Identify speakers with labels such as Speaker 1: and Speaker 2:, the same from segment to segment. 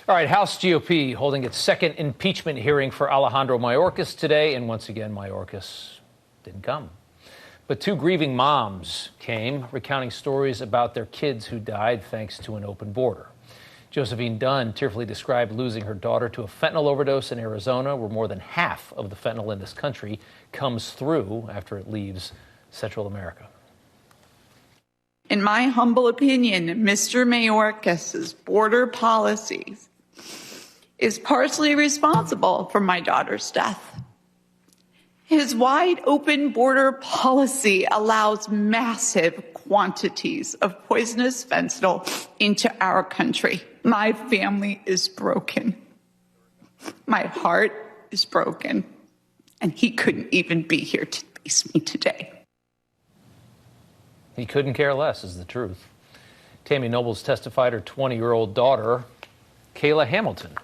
Speaker 1: All right, House GOP holding its second impeachment hearing for Alejandro Mayorkas today, and once again, Mayorkas didn't come. But two grieving moms came, recounting stories about their kids who died thanks to an open border. Josephine Dunn tearfully described losing her daughter to a fentanyl overdose in Arizona, where more than half of the fentanyl in this country comes through after it leaves Central America.
Speaker 2: In my humble opinion, Mr. Mayorkas's border policies is partially responsible for my daughter's death. His wide open border policy allows massive quantities of poisonous fentanyl into our country. My family is broken. My heart is broken. And he couldn't even be here to face me today.
Speaker 1: He couldn't care less, is the truth. Tammy Nobles testified her 20-year-old daughter, Kayla Hamilton,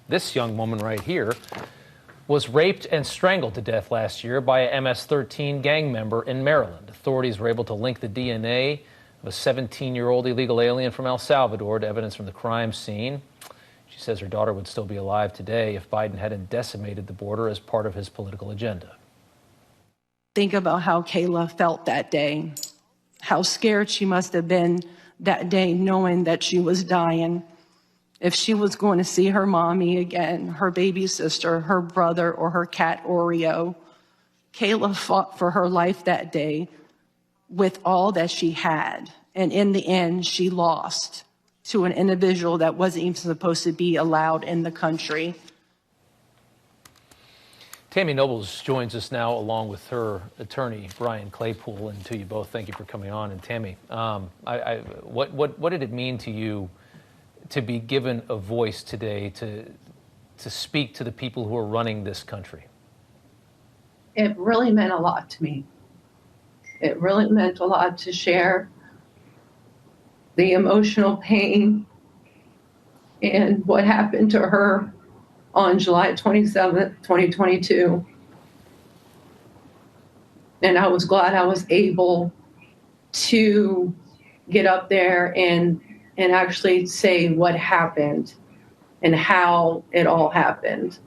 Speaker 1: this young woman right here, was raped and strangled to death last year by a MS-13 gang member in Maryland. Authorities were able to link the DNA of a 17-year-old illegal alien from El Salvador to evidence from the crime scene. She says her daughter would still be alive today if Biden hadn't decimated the border as part of his political agenda.
Speaker 3: Think about how Kayla felt that day. How scared she must have been that day knowing that she was dying. If she was going to see her mommy again, her baby sister, her brother, or her cat Oreo. Kayla fought for her life that day with all that she had. And in the end, she lost to an individual that wasn't even supposed to be allowed in the country.
Speaker 1: Tammy Nobles joins us now along with her attorney, Brian Claypool. And to you both, thank you for coming on. And Tammy, what did it mean to you to be given a voice today to speak to the people who are running this country?
Speaker 4: It really meant a lot to me. It really meant a lot to share the emotional pain and what happened to her on July 27th, 2022. And I was glad I was able to get up there and actually say what happened and how it all happened.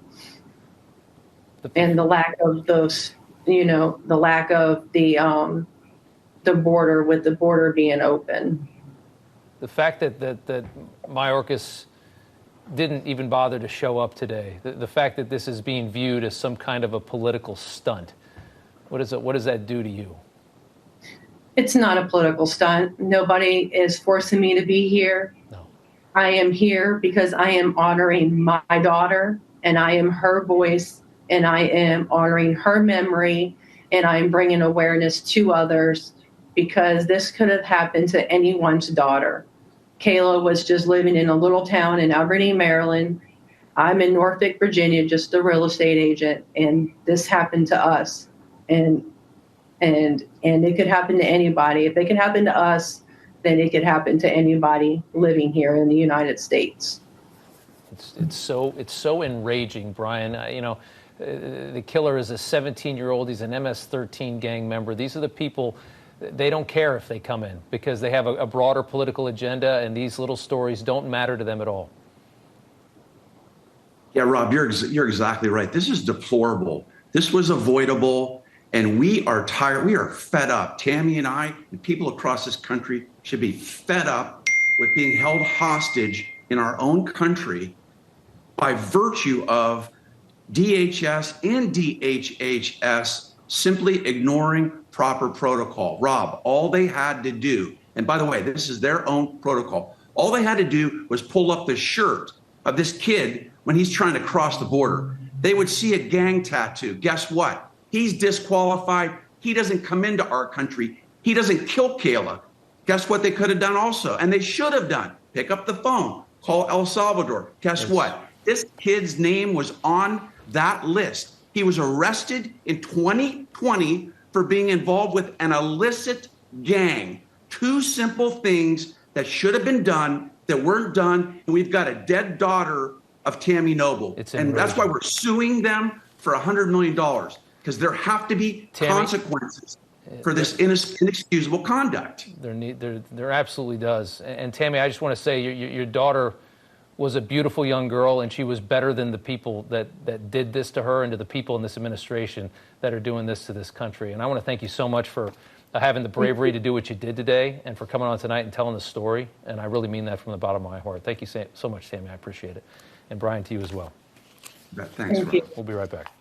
Speaker 4: And the lack of those, the lack of the border, with the border being open.
Speaker 1: The fact that Mayorkas didn't even bother to show up today, the fact that this is being viewed as some kind of a political stunt, what does that do to you?
Speaker 4: It's not a political stunt. Nobody is forcing me to be here.
Speaker 1: No.
Speaker 4: I am here because I am honoring my daughter, and I am her voice, and I am honoring her memory, and I am bringing awareness to others, because this could have happened to anyone's daughter. Kayla was just living in a little town in Aberdeen, Maryland. I'm in Norfolk, Virginia, just a real estate agent, and this happened to us. And it could happen to anybody. If it could happen to us, then it could happen to anybody living here in the United States.
Speaker 1: It's so enraging, Brian. The killer is a 17-year-old. He's an MS-13 gang member. These are the people. They don't care if they come in because they have a broader political agenda, and these little stories don't matter to them at all.
Speaker 5: Yeah, Rob, you're exactly right. This is deplorable. This was avoidable. And we are tired. We are fed up. Tammy and I and people across this country should be fed up with being held hostage in our own country by virtue of DHS and DHHS simply ignoring proper protocol. Rob, all they had to do, and by the way, this is their own protocol, all they had to do was pull up the shirt of this kid when he's trying to cross the border. They would see a gang tattoo. Guess what? He's disqualified. He doesn't come into our country. He doesn't kill Kayla. Guess what they could have done also? And they should have done. Pick up the phone, call El Salvador. Guess what? This kid's name was on that list. He was arrested in 2020 for being involved with an illicit gang. Two simple things that should have been done that weren't done. And we've got a dead daughter of Tammy Noble. And that's why we're suing them for $100 million. Because there have to be consequences for this inexcusable conduct.
Speaker 1: There absolutely does. And Tammy, I just want to say your daughter was a beautiful young girl, and she was better than the people that did this to her and to the people in this administration that are doing this to this country. And I want to thank you so much for having the bravery to do what you did today and for coming on tonight and telling the story. And I really mean that from the bottom of my heart. Thank you so much, Tammy. I appreciate it. And Brian, to you as well.
Speaker 5: Thanks,
Speaker 4: Thank you.
Speaker 1: We'll be right back.